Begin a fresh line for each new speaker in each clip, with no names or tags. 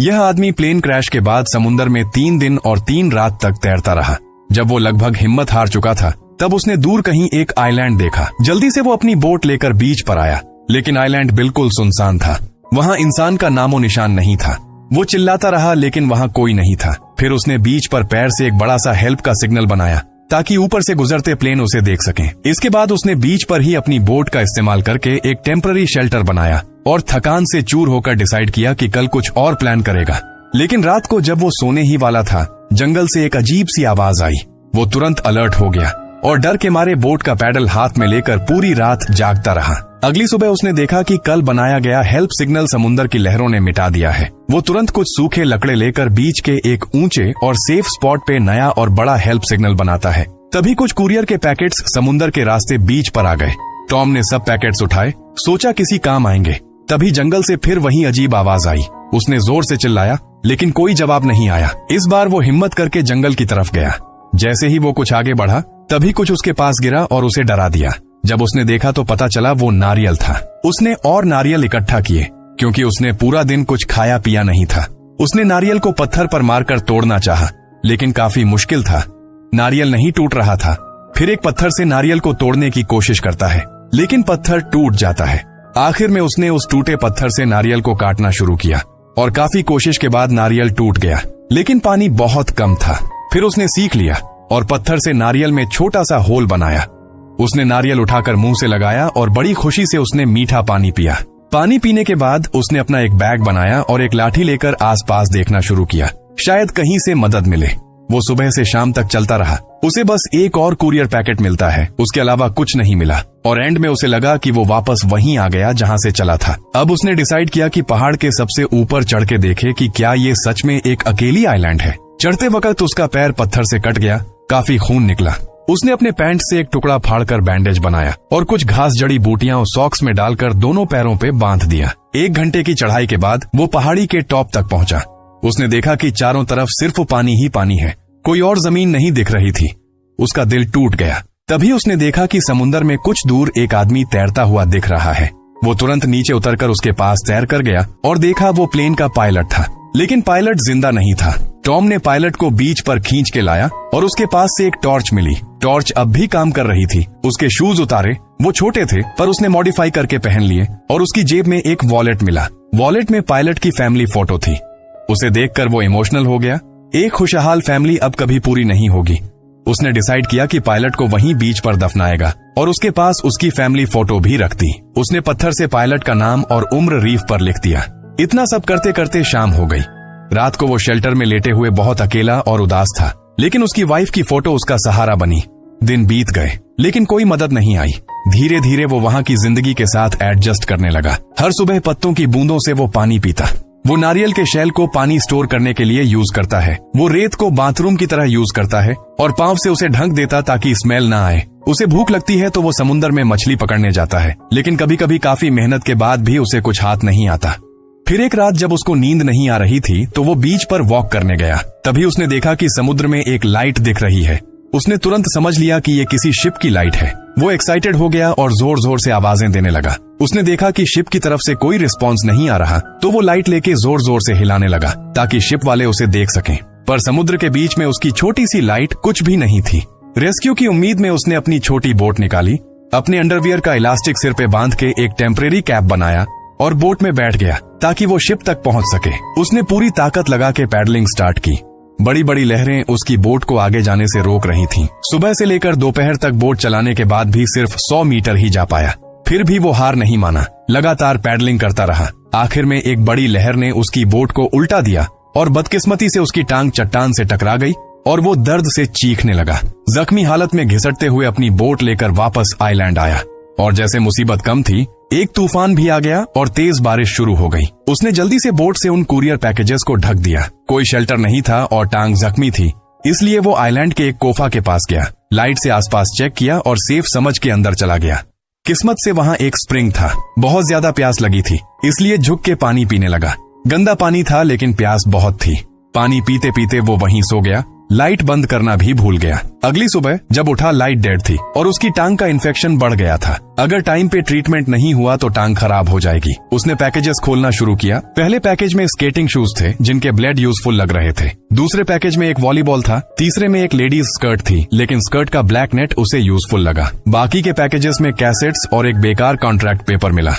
यह आदमी plane crash के बाद समुन्दर में 3 दिन और 3 रात तक तैरता रहा। जब वो लगभग हिम्मत हार चुका था तब उसने दूर कहीं एक आइलैंड देखा। जल्दी से वो अपनी बोट लेकर बीच पर आया, लेकिन आइलैंड बिल्कुल सुनसान था। वहाँ इंसान का नामो निशान नहीं था। वो चिल्लाता रहा लेकिन वहाँ कोई नहीं था। फिर उसने बीच पर पैर से एक बड़ा सा हेल्प का सिग्नल बनाया ताकि ऊपर से गुजरते प्लेन उसे देख सकें। इसके बाद उसने बीच पर ही अपनी बोट का इस्तेमाल करके एक टेम्पररी शेल्टर बनाया और थकान से चूर होकर डिसाइड किया कि कल कुछ और प्लान करेगा। लेकिन रात को जब वो सोने ही वाला था, जंगल से एक अजीब सी आवाज आई। वो तुरंत अलर्ट हो गया और डर के मारे बोट का पैडल हाथ में लेकर पूरी रात जागता रहा। अगली सुबह उसने देखा कि कल बनाया गया हेल्प सिग्नल समुन्दर की लहरों ने मिटा दिया है। वो तुरंत कुछ सूखे लकड़े लेकर बीच के एक ऊंचे और सेफ स्पॉट पे नया और बड़ा हेल्प सिग्नल बनाता है। तभी कुछ कुरियर के पैकेट्स समुन्दर के रास्ते बीच पर आ गए। टॉम ने सब पैकेट्स उठाए, सोचा किसी काम आएंगे। तभी जंगल से फिर वही अजीब आवाज आई। उसने जोर से चिल्लाया लेकिन कोई जवाब नहीं आया। इस बार वो हिम्मत करके जंगल की तरफ गया। जैसे ही वो कुछ आगे बढ़ा तभी कुछ उसके पास गिरा और उसे डरा दिया। जब उसने देखा तो पता चला वो नारियल था। उसने और नारियल इकट्ठा किए क्योंकि उसने पूरा दिन कुछ खाया पिया नहीं था। उसने नारियल को पत्थर पर मारकर तोड़ना चाहा, लेकिन काफी मुश्किल था। नारियल नहीं टूट रहा था। फिर एक पत्थर से नारियल को तोड़ने की कोशिश करता है, लेकिन पत्थर टूट जाता है। आखिर में उसने उस टूटे पत्थर से नारियल को काटना शुरू किया और काफी कोशिश के बाद नारियल टूट गया, लेकिन पानी बहुत कम था। फिर उसने सीख लिया और पत्थर से नारियल में छोटा सा होल बनाया। उसने नारियल उठाकर मुंह से लगाया और बड़ी खुशी से उसने मीठा पानी पिया। पानी पीने के बाद उसने अपना एक बैग बनाया और एक लाठी लेकर आसपास देखना शुरू किया, शायद कहीं से मदद मिले। वो सुबह से शाम तक चलता रहा। उसे बस एक और कुरियर पैकेट मिलता है, उसके अलावा कुछ नहीं मिला और एंड में उसे लगा कि वो वापस वहीं आ गया जहां से चला था। अब उसने डिसाइड किया कि पहाड़ के सबसे ऊपर चढ़ के देखे कि क्या ये सच में एक अकेली आइलैंड है। चढ़ते वक्त उसका पैर पत्थर से कट गया, काफी खून निकला। उसने अपने पैंट से एक टुकड़ा फाड़कर बैंडेज बनाया और कुछ घास जड़ी बूटियां और सॉक्स में डालकर दोनों पैरों पे बांध दिया। 1 घंटे की चढ़ाई के बाद वो पहाड़ी के टॉप तक पहुंचा। उसने देखा कि चारों तरफ सिर्फ पानी ही पानी है, कोई और जमीन नहीं दिख रही थी। उसका दिल टूट गया। तभी उसने देखा कि समुन्दर में कुछ दूर एक आदमी तैरता हुआ दिख रहा है। वो तुरंत नीचे उतरकर उसके पास तैर कर गया और देखा वो प्लेन का पायलट था, लेकिन पायलट जिंदा नहीं था। टॉम ने पायलट को बीच पर खींच के लाया और उसके पास से एक टॉर्च मिली। टॉर्च अब भी काम कर रही थी। उसके शूज उतारे, वो छोटे थे पर उसने मॉडिफाई करके पहन लिए और उसकी जेब में एक वॉलेट मिला। वॉलेट में पायलट की फैमिली फोटो थी। उसे देखकर वो इमोशनल हो गया। एक खुशहाल फैमिली अब कभी पूरी नहीं होगी। उसने डिसाइड किया कि पायलट को वहीं बीच पर दफनाएगा और उसके पास उसकी फैमिली फोटो भी रख दी। उसने पत्थर से पायलट का नाम और उम्र रीफ पर लिख दिया। इतना सब करते करते शाम हो गई। रात को वो शेल्टर में लेटे हुए बहुत अकेला और उदास था, लेकिन उसकी वाइफ की फोटो उसका सहारा बनी। दिन बीत गए लेकिन कोई मदद नहीं आई। धीरे धीरे वो वहाँ की जिंदगी के साथ एडजस्ट करने लगा। हर सुबह पत्तों की बूंदों से वो पानी पीता। वो नारियल के शेल को पानी स्टोर करने के लिए यूज करता है। वो रेत को बाथरूम की तरह यूज करता है और पांव से उसे ढक देता ताकि स्मेल ना आए। उसे भूख लगती है तो वो समुन्दर में मछली पकड़ने जाता है, लेकिन कभी कभी काफी मेहनत के बाद भी उसे कुछ हाथ नहीं आता। फिर एक रात जब उसको नींद नहीं आ रही थी तो वो बीच पर वॉक करने गया। तभी उसने देखा कि समुद्र में एक लाइट दिख रही है। उसने तुरंत समझ लिया कि ये किसी शिप की लाइट है। वो एक्साइटेड हो गया और जोर जोर से आवाजें देने लगा। उसने देखा कि शिप की तरफ से कोई रिस्पॉन्स नहीं आ रहा तो वो लाइट लेके जोर जोर से हिलाने लगा ताकि शिप वाले उसे देख सकें। पर समुद्र के बीच में उसकी छोटी सी लाइट कुछ भी नहीं थी। रेस्क्यू की उम्मीद में उसने अपनी छोटी बोट निकाली, अपने अंडरवियर का इलास्टिक सिर पे बांध के एक टेम्परेरी कैप बनाया और बोट में बैठ गया ताकि वो शिप तक पहुंच सके। उसने पूरी ताकत लगा के पैडलिंग स्टार्ट की। बड़ी बड़ी लहरें उसकी बोट को आगे जाने से रोक रही थीं। सुबह से लेकर दोपहर तक बोट चलाने के बाद भी सिर्फ 100 मीटर ही जा पाया। फिर भी वो हार नहीं माना, लगातार पैडलिंग करता रहा। आखिर में एक बड़ी लहर ने उसकी बोट को उल्टा दिया और बदकिस्मती से उसकी टांग चट्टान से टकरा गई और वो दर्द से चीखने लगा। जख्मी हालत में घिसटते हुए अपनी बोट लेकर वापस आइलैंड आया और जैसे मुसीबत कम थी, एक तूफान भी आ गया और तेज बारिश शुरू हो गई। उसने जल्दी से बोट से उन कुरियर पैकेजेस को ढक दिया। कोई शेल्टर नहीं था और टांग जख्मी थी, इसलिए वो आइलैंड के एक कोफा के पास गया, लाइट से आसपास चेक किया और सेफ समझ के अंदर चला गया। किस्मत से वहाँ एक स्प्रिंग था। बहुत ज्यादा प्यास लगी थी, इसलिए झुक के पानी पीने लगा। गंदा पानी था लेकिन प्यास बहुत थी। पानी पीते पीते वो वहीं सो गया, लाइट बंद करना भी भूल गया। अगली सुबह जब उठा लाइट डेड थी और उसकी टांग का इन्फेक्शन बढ़ गया था। अगर टाइम पे ट्रीटमेंट नहीं हुआ तो टांग खराब हो जाएगी। उसने पैकेजेस खोलना शुरू किया। पहले पैकेज में स्केटिंग शूज थे जिनके ब्लेड यूजफुल लग रहे थे। दूसरे पैकेज में एक वॉलीबॉल था। तीसरे में एक लेडीज स्कर्ट थी, लेकिन स्कर्ट का ब्लैक नेट उसे यूजफुल लगा। बाकी के पैकेजेस में कैसेट्स और एक बेकार कॉन्ट्रैक्ट पेपर मिला।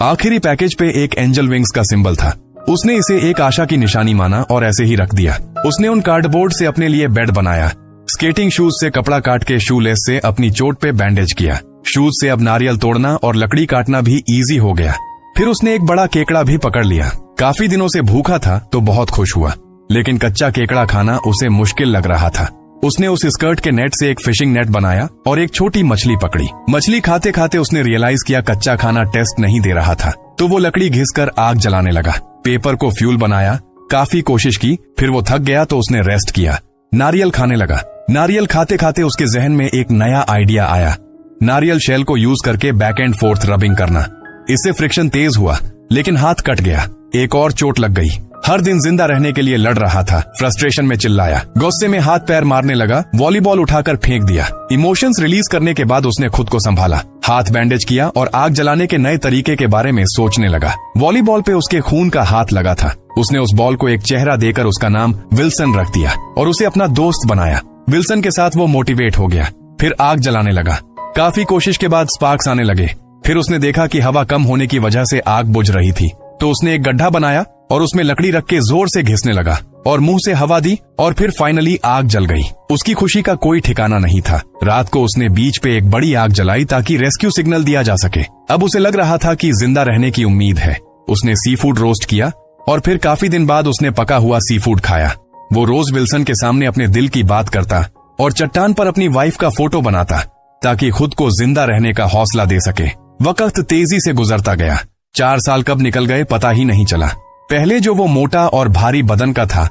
आखिरी पैकेज पे एक एंजल विंग्स का सिंबल था। उसने इसे एक आशा की निशानी माना और ऐसे ही रख दिया। उसने उन कार्डबोर्ड से अपने लिए बेड बनाया। स्केटिंग शूज से कपड़ा काट के शूलेस से अपनी चोट पे बैंडेज किया। शूज से अब नारियल तोड़ना और लकड़ी काटना भी इजी हो गया। फिर उसने एक बड़ा केकड़ा भी पकड़ लिया। काफी दिनों से भूखा था तो बहुत खुश हुआ, लेकिन कच्चा केकड़ा खाना उसे मुश्किल लग रहा था। उसने उस स्कर्ट के नेट से एक फिशिंग नेट बनाया और एक छोटी मछली पकड़ी। मछली खाते खाते उसने रियलाइज किया कच्चा खाना टेस्ट नहीं दे रहा था, तो वो लकड़ी घिसकर आग जलाने लगा। पेपर को फ्यूल बनाया। काफी कोशिश की, फिर वो थक गया तो उसने रेस्ट किया। नारियल खाने लगा। नारियल खाते खाते उसके जहन में एक नया आइडिया आया। नारियल शेल को यूज करके बैक एंड फोर्थ रबिंग करना। इससे फ्रिक्शन तेज हुआ, लेकिन हाथ कट गया। एक और चोट लग गई। हर दिन जिंदा रहने के लिए लड़ रहा था। फ्रस्ट्रेशन में चिल्लाया, गुस्से में हाथ पैर मारने लगा, वॉलीबॉल उठाकर फेंक दिया। इमोशंस रिलीज करने के बाद उसने खुद को संभाला, हाथ बैंडेज किया और आग जलाने के नए तरीके के बारे में सोचने लगा। वॉलीबॉल पे उसके खून का हाथ लगा था। उसने उस बॉल को एक चेहरा देकर उसका नाम विल्सन रख दिया और उसे अपना दोस्त बनाया। विल्सन के साथ वो मोटिवेट हो गया। फिर आग जलाने लगा। काफी कोशिश के बाद स्पार्क्स आने लगे। फिर उसने देखा कि हवा कम होने की वजह से आग बुझ रही थी, तो उसने एक गड्ढा बनाया और उसमें लकड़ी रख के जोर से घिसने लगा और मुंह से हवा दी और फिर फाइनली आग जल गई। उसकी खुशी का कोई ठिकाना नहीं था। रात को उसने बीच पे एक बड़ी आग जलाई ताकि रेस्क्यू सिग्नल दिया जा सके। अब उसे लग रहा था कि जिंदा रहने की उम्मीद है। उसने सी फूड रोस्ट किया और फिर काफी दिन बाद उसने पका हुआ सी फूड खाया। वो रोज विल्सन के सामने अपने दिल की बात करता और चट्टान पर अपनी वाइफ का फोटो बनाता ताकि खुद को जिंदा रहने का हौसला दे सके। वक्त तेजी से गुजरता गया। 4 साल कब निकल गए पता ही नहीं चला। पहले जो वो मोटा और भारी बदन का था,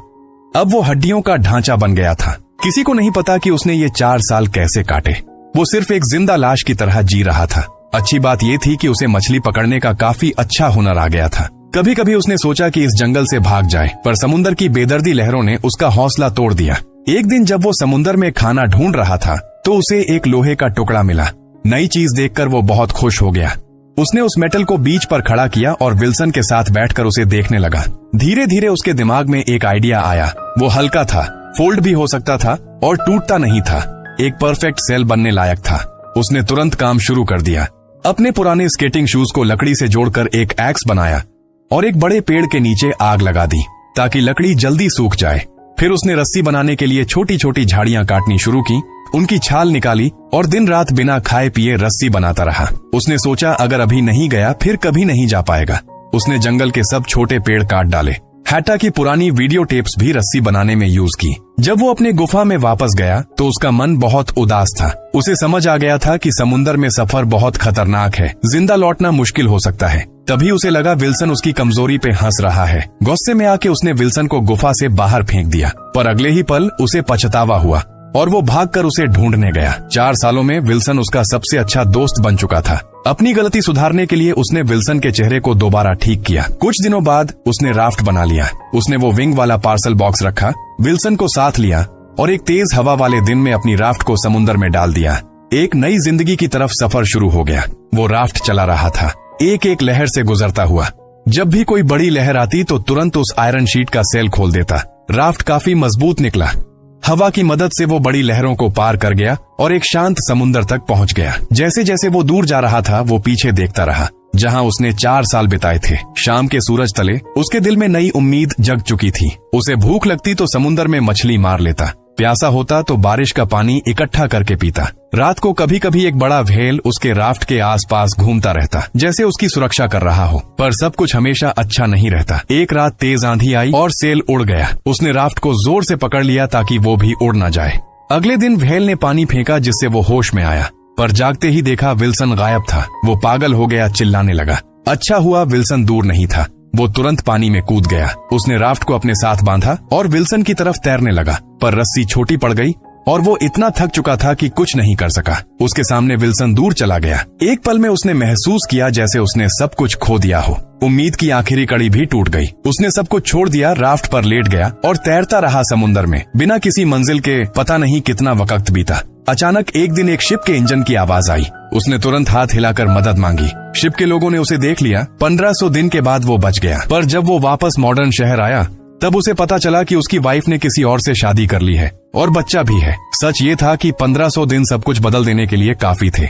अब वो हड्डियों का ढांचा बन गया था। किसी को नहीं पता कि उसने ये 4 साल कैसे काटे। वो सिर्फ एक जिंदा लाश की तरह जी रहा था। अच्छी बात ये थी कि उसे मछली पकड़ने का काफी अच्छा हुनर आ गया था। कभी कभी उसने सोचा कि इस जंगल से भाग जाए, पर समुद्र की बेदर्दी लहरों ने उसका हौसला तोड़ दिया। एक दिन जब वो समुद्र में खाना ढूंढ रहा था तो उसे एक लोहे का टुकड़ा मिला। नई चीज देखकर वो बहुत खुश हो गया। उसने उस मेटल को बीच पर खड़ा किया और विल्सन के साथ बैठकर उसे देखने लगा। धीरे धीरे उसके दिमाग में एक आइडिया आया। वो हल्का था, फोल्ड भी हो सकता था और टूटता नहीं था। एक परफेक्ट सेल बनने लायक था। उसने तुरंत काम शुरू कर दिया। अपने पुराने स्केटिंग शूज को लकड़ी से जोड़कर एक एक्स बनाया और एक बड़े पेड़ के नीचे आग लगा दी ताकि लकड़ी जल्दी सूख जाए। फिर उसने रस्सी बनाने के लिए छोटी छोटी झाड़ियां काटनी शुरू की, उनकी छाल निकाली और दिन रात बिना खाए पिए रस्सी बनाता रहा। उसने सोचा अगर अभी नहीं गया फिर कभी नहीं जा पाएगा। उसने जंगल के सब छोटे पेड़ काट डाले। हैटा की पुरानी वीडियो टेप्स भी रस्सी बनाने में यूज की। जब वो अपने गुफा में वापस गया तो उसका मन बहुत उदास था। उसे समझ आ गया था कि समुद्र में सफर बहुत खतरनाक है, जिंदा लौटना मुश्किल हो सकता है। तभी उसे लगा विल्सन उसकी कमजोरी पे हंस रहा है। गुस्से में आके उसने विल्सन को गुफा से बाहर फेंक दिया, पर अगले ही पल उसे पछतावा हुआ और वो भागकर उसे ढूंढने गया। 4 सालों में विल्सन उसका सबसे अच्छा दोस्त बन चुका था। अपनी गलती सुधारने के लिए उसने विल्सन के चेहरे को दोबारा ठीक किया। कुछ दिनों बाद उसने राफ्ट बना लिया। उसने वो विंग वाला पार्सल बॉक्स रखा, विल्सन को साथ लिया और एक तेज हवा वाले दिन में अपनी राफ्ट को समुद्र में डाल दिया। एक नई जिंदगी की तरफ सफर शुरू हो गया। वो राफ्ट चला रहा था, एक एक लहर से गुजरता हुआ। जब भी कोई बड़ी लहर आती तो तुरंत उस आयरन शीट का सेल खोल देता। राफ्ट काफी मजबूत निकला। हवा की मदद से वो बड़ी लहरों को पार कर गया और एक शांत समुद्र तक पहुंच गया। जैसे जैसे वो दूर जा रहा था वो पीछे देखता रहा, जहां उसने 4 साल बिताए थे। शाम के सूरज तले उसके दिल में नई उम्मीद जग चुकी थी। उसे भूख लगती तो समुद्र में मछली मार लेता, प्यासा होता तो बारिश का पानी इकट्ठा करके पीता। रात को कभी कभी एक बड़ा व्हेल उसके राफ्ट के आसपास घूमता रहता, जैसे उसकी सुरक्षा कर रहा हो। पर सब कुछ हमेशा अच्छा नहीं रहता। एक रात तेज आंधी आई और सेल उड़ गया। उसने राफ्ट को जोर से पकड़ लिया ताकि वो भी उड़ न जाए। अगले दिन व्हेल ने पानी फेंका जिससे वो होश में आया, पर जागते ही देखा विल्सन गायब था। वो पागल हो गया, चिल्लाने लगा। अच्छा हुआ विल्सन दूर नहीं था। वो तुरंत पानी में कूद गया। उसने राफ्ट को अपने साथ बांधा और विल्सन की तरफ तैरने लगा, पर रस्सी छोटी पड़ गई और वो इतना थक चुका था कि कुछ नहीं कर सका। उसके सामने विल्सन दूर चला गया। एक पल में उसने महसूस किया जैसे उसने सब कुछ खो दिया हो। उम्मीद की आखिरी कड़ी भी टूट गई। उसने सब कुछ छोड़ दिया, राफ्ट पर लेट गया और तैरता रहा समुन्दर में बिना किसी मंजिल के। पता नहीं कितना वक्त बीता। अचानक एक दिन एक शिप के इंजन की आवाज आई। उसने तुरंत हाथ हिलाकर मदद मांगी। शिप के लोगों ने उसे देख लिया। 1500 दिन के बाद वो बच गया। पर जब वो वापस मॉडर्न शहर आया तब उसे पता चला कि उसकी वाइफ ने किसी और से शादी कर ली है और बच्चा भी है। सच ये था कि 1500 दिन सब कुछ बदल देने के लिए काफी थे।